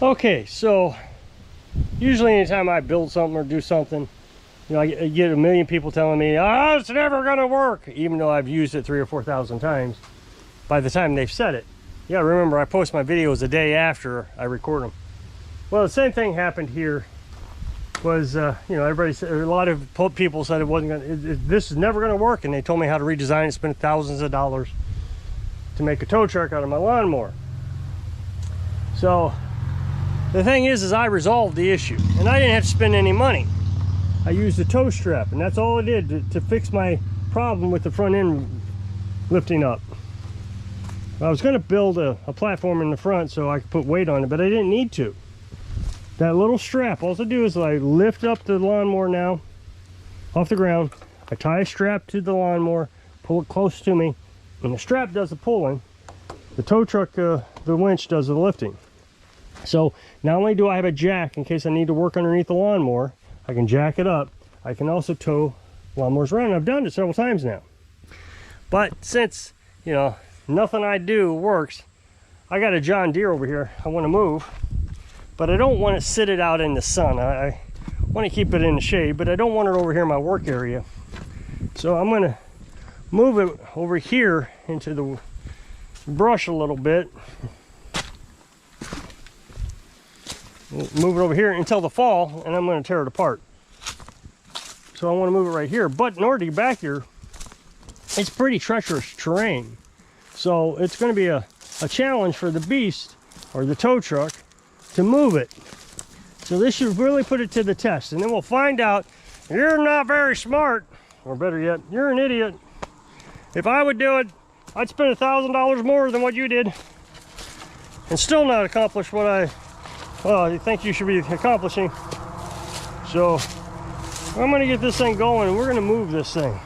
Okay, so usually anytime I build something or do something, you know, I get a million people telling me, oh, it's never gonna work, even though I've used it 3,000 or 4,000 times by the time they've said it. Yeah, remember, I post my videos a day after I record them. Well, the same thing happened here. Was you know, everybody said, a lot of people said it wasn't gonna, this is never gonna work, and they told me how to redesign it, spend thousands of dollars to make a tow truck out of my lawnmower. So the thing is I resolved the issue, and I didn't have to spend any money. I used a tow strap, and that's all it did to fix my problem with the front end lifting up. I was going to build a platform in the front so I could put weight on it, but I didn't need to. That little strap, all I do is I lift up the lawnmower now off the ground. I tie a strap to the lawnmower, pull it close to me, and the strap does the pulling. The tow truck, the winch does the lifting. So not only do I have a jack in case I need to work underneath the lawnmower, I can jack it up. I can also tow lawnmowers around. I've done it several times now. But since, you know, nothing I do works, I got a John Deere over here I want to move, but I don't want to sit it out in the sun. I want to keep it in the shade, but I don't want it over here in my work area. So I'm going to move it over here into the brush a little bit. Move it over here until the fall, and I'm going to tear it apart. So I want to move it right here, but in order to get back here, it's pretty treacherous terrain. So it's going to be a challenge for the beast, or the tow truck, to move it. So this should really put it to the test, and then we'll find out you're not very smart, or better yet, you're an idiot. If I would do it, I'd spend $1,000 more than what you did, and still not accomplish what I think you should be accomplishing. So I'm going to get this thing going, and we're going to move this thing.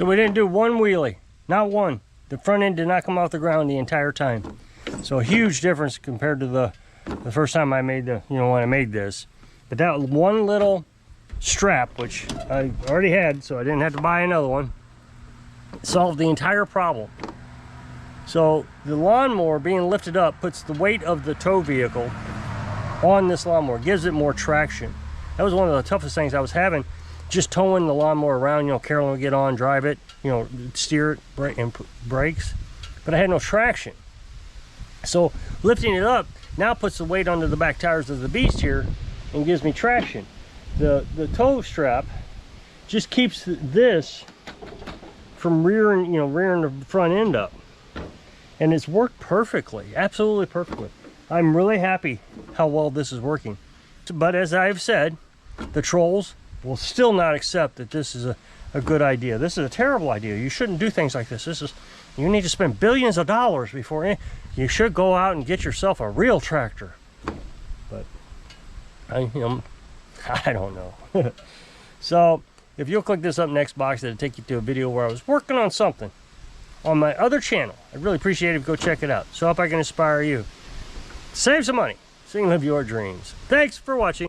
So we didn't do one wheelie, not one. The front end did not come off the ground the entire time. So a huge difference compared to the first time I made when I made this. But that one little strap, which I already had, so I didn't have to buy another one, solved the entire problem. So the lawnmower being lifted up puts the weight of the tow vehicle on this lawnmower, gives it more traction. That was one of the toughest things I was having, just towing the lawnmower around. Carolyn would get on, drive it, steer it, brake, and brakes, but I had no traction. So lifting it up now puts the weight onto the back tires of the beast here and gives me traction. The tow strap just keeps this from rearing the front end up, and it's worked perfectly, absolutely perfectly. I'm really happy how well this is working. But as I've said, the trolls will still not accept that this is a good idea. This is a terrible idea. You shouldn't do things like this. You need to spend billions of dollars before you should go out and get yourself a real tractor. But I don't know. So if you'll click this up next box, it'll take you to a video where I was working on something on my other channel. I'd really appreciate it if you go check it out. So I hope I can inspire you. Save some money so you can live your dreams. Thanks for watching.